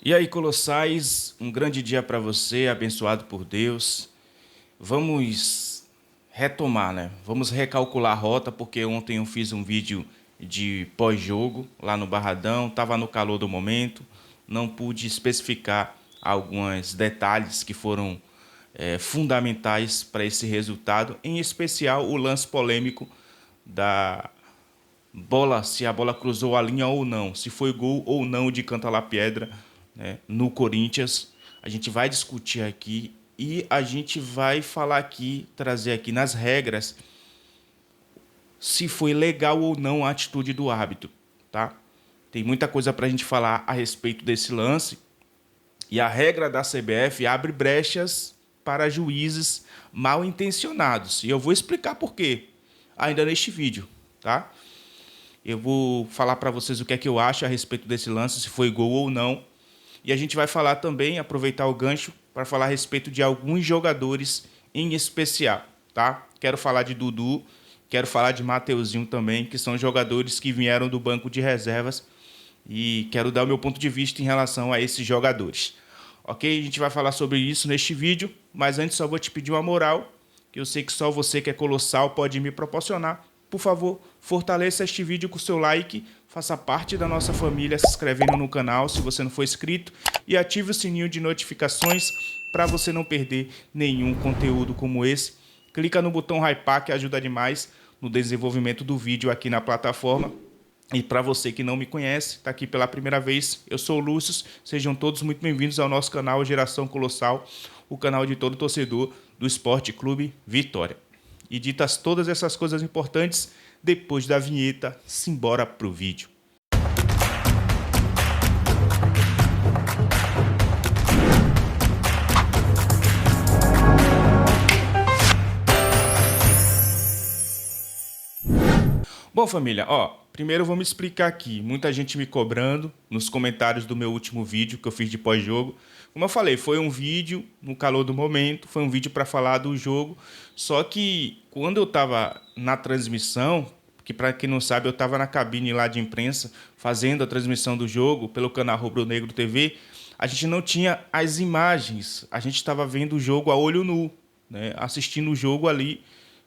E aí, Colossais, um grande dia para você, abençoado por Deus. Vamos retomar, né? Vamos recalcular a rota, porque ontem eu fiz um vídeo de pós-jogo lá no Barradão, estava no calor do momento, não pude especificar alguns detalhes que foram fundamentais para esse resultado, em especial o lance polêmico da bola, se a bola cruzou a linha ou não, se foi gol ou não de Canta La Pedra, né, no Corinthians. A gente vai discutir aqui e a gente vai falar aqui, trazer aqui nas regras, se foi legal ou não a atitude do árbitro, tá? Tem muita coisa para a gente falar a respeito desse lance e a regra da CBF abre brechas para juízes mal intencionados. E eu vou explicar por quê ainda neste vídeo, tá? Eu vou falar para vocês o que é que eu acho a respeito desse lance, se foi gol ou não. E a gente vai falar também, aproveitar o gancho, para falar a respeito de alguns jogadores em especial, tá? Quero falar de Dudu, quero falar de Mateuzinho também, que são jogadores que vieram do banco de reservas e quero dar o meu ponto de vista em relação a esses jogadores. Ok? A gente vai falar sobre isso neste vídeo, mas antes só vou te pedir uma moral, que eu sei que só você que é colossal pode me proporcionar. Por favor, fortaleça este vídeo com o seu like, faça parte da nossa família se inscrevendo no canal se você não for inscrito e ative o sininho de notificações para você não perder nenhum conteúdo como esse. Clica no botão hypar que ajuda demais no desenvolvimento do vídeo aqui na plataforma. E para você que não me conhece, está aqui pela primeira vez, eu sou o Lúcio, sejam todos muito bem-vindos ao nosso canal Geração Colossal, o canal de todo torcedor do Esporte Clube Vitória. E ditas todas essas coisas importantes, depois da vinheta, simbora pro vídeo. Bom, família, primeiro eu vou me explicar aqui. Muita gente me cobrando nos comentários do meu último vídeo que eu fiz de pós-jogo. Como eu falei, foi um vídeo no calor do momento, foi um vídeo para falar do jogo. Só que quando eu estava na transmissão, que para quem não sabe, eu estava na cabine lá de imprensa fazendo a transmissão do jogo pelo canal Rubro Negro TV, a gente não tinha as imagens, a gente estava vendo o jogo a olho nu, né? Assistindo o jogo ali,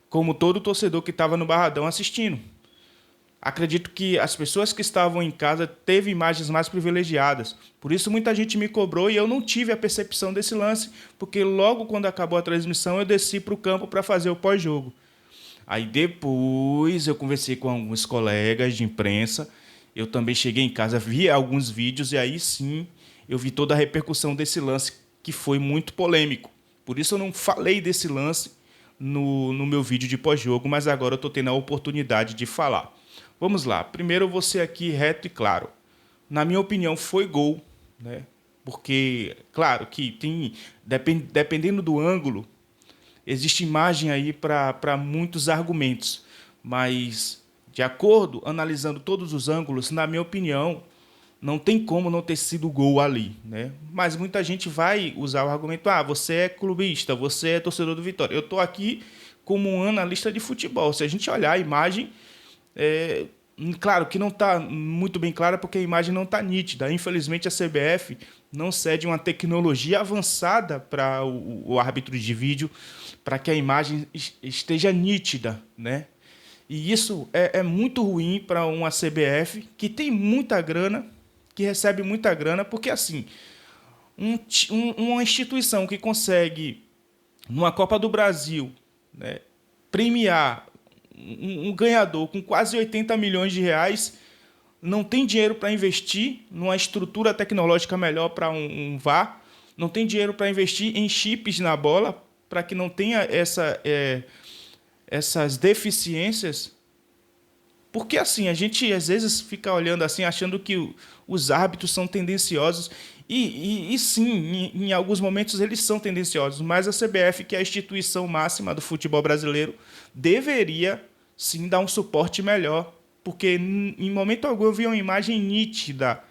como todo torcedor que estava no Barradão assistindo. Acredito que as pessoas que estavam em casa teve imagens mais privilegiadas. Por isso muita gente me cobrou e eu não tive a percepção desse lance, porque logo quando acabou a transmissão eu desci para o campo para fazer o pós-jogo. Aí depois eu conversei com alguns colegas de imprensa, eu também cheguei em casa, vi alguns vídeos e aí sim eu vi toda a repercussão desse lance que foi muito polêmico. Por isso eu não falei desse lance no meu vídeo de pós-jogo, mas agora eu estou tendo a oportunidade de falar. Vamos lá, primeiro eu vou ser aqui reto e claro. Na minha opinião, foi gol, né? Porque, claro, que tem, dependendo do ângulo, existe imagem aí para muitos argumentos. Mas, de acordo, analisando todos os ângulos, na minha opinião, não tem como não ter sido gol ali, né? Mas muita gente vai usar o argumento, você é clubista, você é torcedor do Vitória. Eu estou aqui como um analista de futebol. Se a gente olhar a imagem, claro que não está muito bem clara porque a imagem não está nítida. Infelizmente a CBF não cede uma tecnologia avançada para o árbitro de vídeo para que a imagem esteja nítida, né? E isso é muito ruim para uma CBF que tem muita grana, que recebe muita grana, porque assim, uma instituição que consegue, numa Copa do Brasil, né, premiar um ganhador com quase 80 milhões de reais, não tem dinheiro para investir numa estrutura tecnológica melhor para um VAR, não tem dinheiro para investir em chips na bola para que não tenha essas deficiências. Porque assim, a gente às vezes fica olhando assim, achando que os árbitros são tendenciosos, e sim, em alguns momentos eles são tendenciosos, mas a CBF, que é a instituição máxima do futebol brasileiro, deveria sim dar um suporte melhor, porque em momento algum eu vi uma imagem nítida.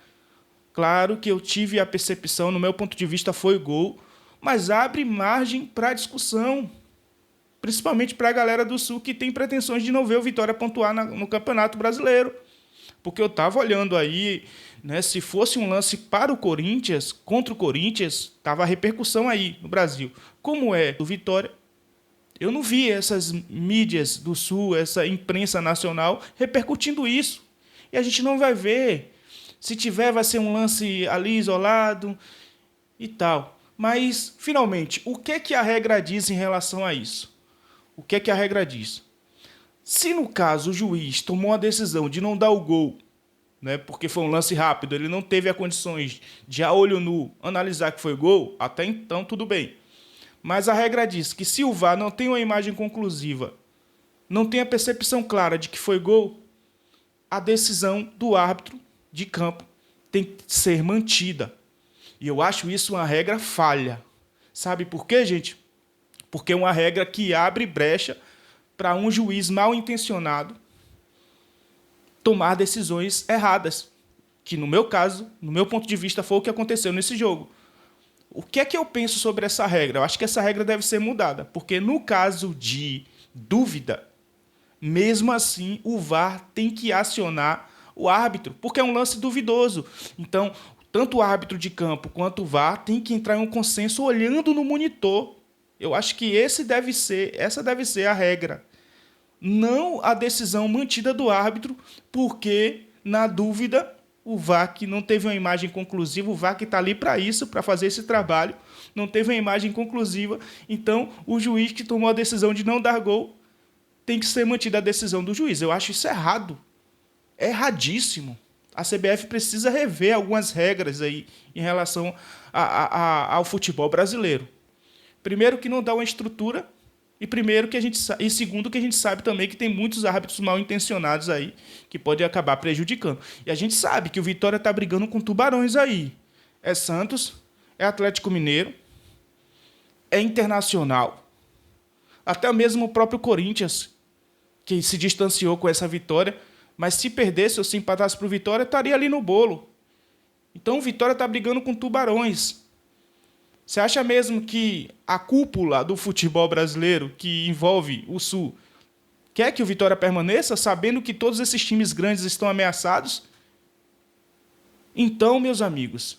Claro que eu tive a percepção, no meu ponto de vista foi gol, mas abre margem para discussão, principalmente para a galera do Sul que tem pretensões de não ver o Vitória pontuar no Campeonato Brasileiro. Porque eu estava olhando aí, né, se fosse um lance para o Corinthians, contra o Corinthians, tava a repercussão aí no Brasil. Como é do Vitória, eu não vi essas mídias do Sul, essa imprensa nacional repercutindo isso. E a gente não vai ver. Se tiver, vai ser um lance ali isolado e tal. Mas, finalmente, o que é que a regra diz em relação a isso? O que é que a regra diz? Se no caso o juiz tomou a decisão de não dar o gol, né, porque foi um lance rápido, ele não teve as condições de a olho nu analisar que foi gol, até então tudo bem. Mas a regra diz que se o VAR não tem uma imagem conclusiva, não tem a percepção clara de que foi gol, a decisão do árbitro de campo tem que ser mantida. E eu acho isso uma regra falha. Sabe por quê, gente? Porque é uma regra que abre brecha para um juiz mal intencionado tomar decisões erradas. Que no meu caso, no meu ponto de vista, foi o que aconteceu nesse jogo. O que é que eu penso sobre essa regra? Eu acho que essa regra deve ser mudada, porque no caso de dúvida, mesmo assim o VAR tem que acionar o árbitro, porque é um lance duvidoso. Então, tanto o árbitro de campo quanto o VAR tem que entrar em um consenso olhando no monitor. Eu acho que essa deve ser a regra. Não a decisão mantida do árbitro, porque, na dúvida, o VAR que não teve uma imagem conclusiva, o VAR que está ali para isso, para fazer esse trabalho, não teve uma imagem conclusiva, então o juiz que tomou a decisão de não dar gol tem que ser mantida a decisão do juiz. Eu acho isso errado. É erradíssimo. A CBF precisa rever algumas regras aí em relação ao futebol brasileiro. Primeiro, que não dá uma estrutura. E segundo, que a gente sabe também que tem muitos árbitros mal intencionados aí que podem acabar prejudicando. E a gente sabe que o Vitória está brigando com tubarões aí. É Santos, é Atlético Mineiro, é Internacional, até mesmo o próprio Corinthians, que se distanciou com essa vitória, mas se perdesse ou se empatasse para o Vitória, estaria ali no bolo. Então o Vitória está brigando com tubarões. Você acha mesmo que a cúpula do futebol brasileiro, que envolve o Sul, quer que o Vitória permaneça, sabendo que todos esses times grandes estão ameaçados? Então, meus amigos,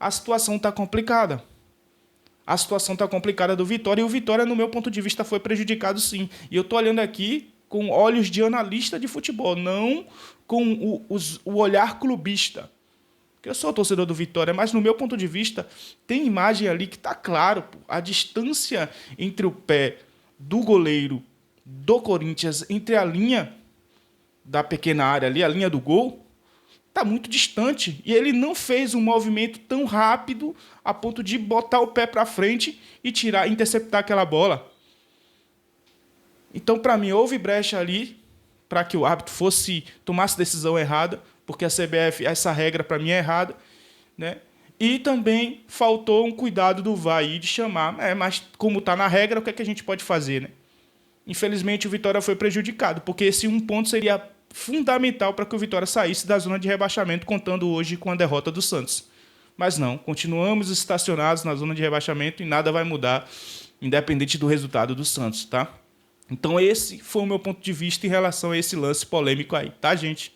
a situação está complicada. A situação está complicada do Vitória, e o Vitória, no meu ponto de vista, foi prejudicado sim. E eu estou olhando aqui com olhos de analista de futebol, não com o olhar clubista. Eu sou torcedor do Vitória, mas no meu ponto de vista, tem imagem ali que está claro. A distância entre o pé do goleiro do Corinthians, entre a linha da pequena área ali, a linha do gol, está muito distante. E ele não fez um movimento tão rápido a ponto de botar o pé para frente e interceptar aquela bola. Então, para mim, houve brecha ali para que o árbitro tomasse decisão errada, porque a CBF, essa regra para mim é errada, né? E também faltou um cuidado do VAR aí de chamar, mas como está na regra, o que é que a gente pode fazer, né? Infelizmente o Vitória foi prejudicado, porque esse um ponto seria fundamental para que o Vitória saísse da zona de rebaixamento, contando hoje com a derrota do Santos. Mas não, continuamos estacionados na zona de rebaixamento e nada vai mudar, independente do resultado do Santos, tá? Então esse foi o meu ponto de vista em relação a esse lance polêmico aí, tá, gente?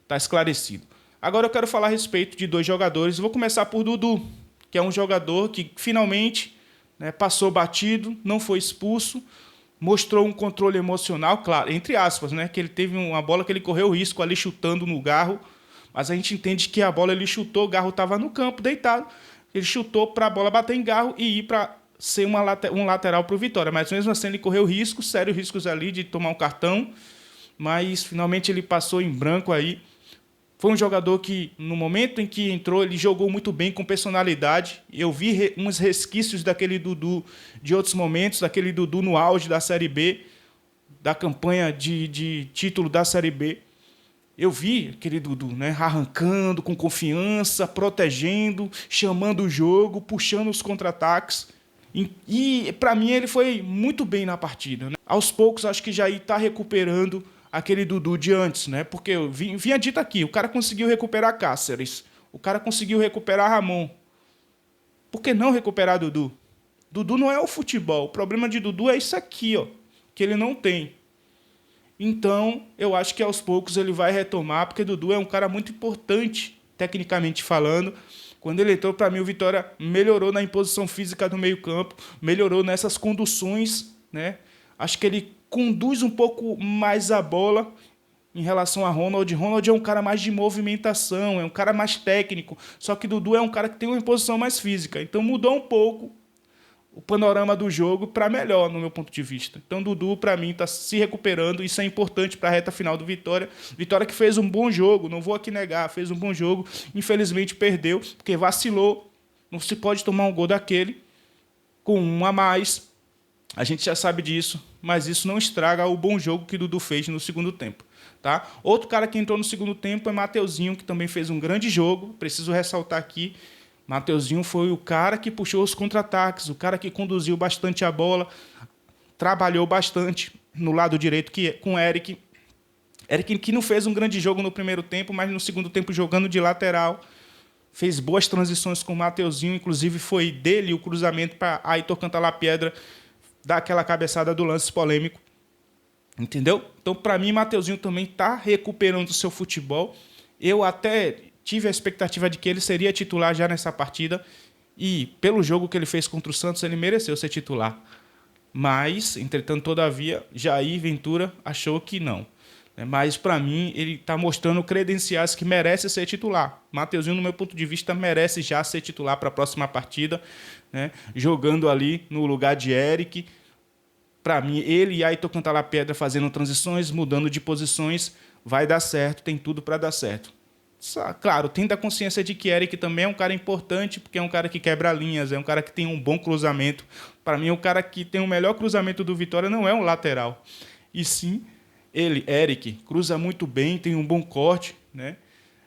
Tá esclarecido. Agora eu quero falar a respeito de dois jogadores. Vou começar por Dudu, que é um jogador que finalmente, né, passou batido, não foi expulso, mostrou um controle emocional, claro, entre aspas, né, que ele teve uma bola que ele correu risco ali chutando no Garro, mas a gente entende que a bola ele chutou, o Garro estava no campo, deitado, ele chutou para a bola bater em Garro e ir para ser um lateral para o Vitória, mas mesmo assim ele correu riscos, sérios riscos ali de tomar um cartão, mas finalmente ele passou em branco aí. Foi um jogador que, no momento em que entrou, ele jogou muito bem, com personalidade. Eu vi uns resquícios daquele Dudu de outros momentos, daquele Dudu no auge da Série B, da campanha de título da Série B. Eu vi aquele Dudu, né, arrancando com confiança, protegendo, chamando o jogo, puxando os contra-ataques. E para mim, ele foi muito bem na partida, né? Aos poucos, acho que já está recuperando aquele Dudu de antes, né? Porque eu vinha dito aqui, o cara conseguiu recuperar Cáceres, o cara conseguiu recuperar Ramon. Por que não recuperar Dudu? Dudu não é o futebol, o problema de Dudu é isso aqui, ó, que ele não tem. Então, eu acho que aos poucos ele vai retomar, porque Dudu é um cara muito importante, tecnicamente falando. Quando ele entrou, para mim, o Vitória melhorou na imposição física do meio-campo, melhorou nessas conduções, né? Acho que ele conduz um pouco mais a bola em relação a Ronald. Ronald é um cara mais de movimentação, é um cara mais técnico, só que Dudu é um cara que tem uma imposição mais física. Então mudou um pouco o panorama do jogo para melhor, no meu ponto de vista. Então Dudu, para mim, está se recuperando, isso é importante para a reta final do Vitória. Vitória que fez um bom jogo, não vou aqui negar, fez um bom jogo, infelizmente perdeu, porque vacilou, não se pode tomar um gol daquele, com um a mais, a gente já sabe disso, mas isso não estraga o bom jogo que Dudu fez no segundo tempo. Tá? Outro cara que entrou no segundo tempo é Mateuzinho, que também fez um grande jogo. Preciso ressaltar aqui, Mateuzinho foi o cara que puxou os contra-ataques, o cara que conduziu bastante a bola, trabalhou bastante no lado direito com o Eric. Eric que não fez um grande jogo no primeiro tempo, mas no segundo tempo jogando de lateral. Fez boas transições com o Mateuzinho, inclusive foi dele o cruzamento para Aitor Cantalapiedra dar aquela cabeçada do lance polêmico. Entendeu? Então, para mim, Mateuzinho também está recuperando o seu futebol. Eu até tive a expectativa de que ele seria titular já nessa partida. E, pelo jogo que ele fez contra o Santos, ele mereceu ser titular. Mas, entretanto, todavia, Jair Ventura achou que não. Mas, para mim, ele está mostrando credenciais que merece ser titular. Mateuzinho, no meu ponto de vista, merece já ser titular para a próxima partida, né? Jogando ali no lugar de Eric. Para mim, ele e Aitor Cantalapiedra fazendo transições, mudando de posições, vai dar certo, tem tudo para dar certo. Claro, tendo a consciência de que Eric também é um cara importante, porque é um cara que quebra linhas, é um cara que tem um bom cruzamento. Para mim, o cara que tem o melhor cruzamento do Vitória não é um lateral. E sim, ele, Eric, cruza muito bem, tem um bom corte, né?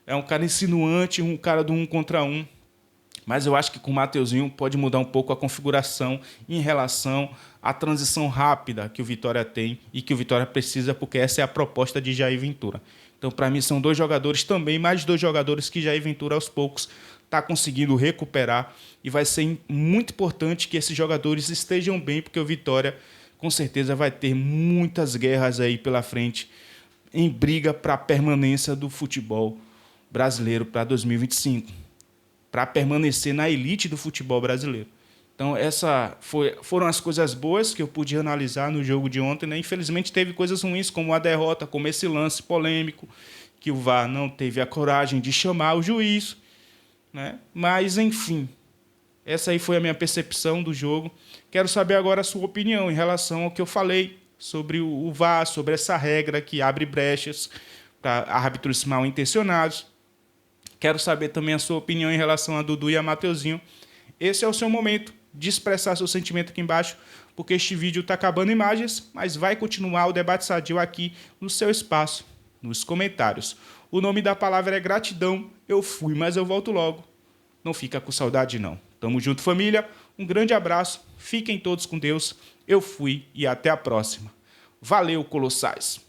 É um cara insinuante, um cara do 1 contra 1. Mas eu acho que com o Mateuzinho pode mudar um pouco a configuração em relação à transição rápida que o Vitória tem e que o Vitória precisa, porque essa é a proposta de Jair Ventura. Então, para mim, são 2 jogadores também, mais 2 jogadores que Jair Ventura, aos poucos, está conseguindo recuperar. E vai ser muito importante que esses jogadores estejam bem, porque o Vitória, com certeza, vai ter muitas guerras aí pela frente em briga para a permanência do futebol brasileiro para 2025. Para permanecer na elite do futebol brasileiro. Então, foram as coisas boas que eu pude analisar no jogo de ontem, né? Infelizmente, teve coisas ruins, como a derrota, como esse lance polêmico, que o VAR não teve a coragem de chamar o juiz, né? Mas, enfim, essa aí foi a minha percepção do jogo. Quero saber agora a sua opinião em relação ao que eu falei sobre o VAR, sobre essa regra que abre brechas para árbitros mal intencionados. Quero saber também a sua opinião em relação a Dudu e a Mateuzinho. Esse é o seu momento de expressar seu sentimento aqui embaixo, porque este vídeo está acabando imagens, mas vai continuar o debate sadio aqui no seu espaço, nos comentários. O nome da palavra é gratidão. Eu fui, mas eu volto logo. Não fica com saudade, não. Tamo junto, família. Um grande abraço. Fiquem todos com Deus. Eu fui e até a próxima. Valeu, Colossais!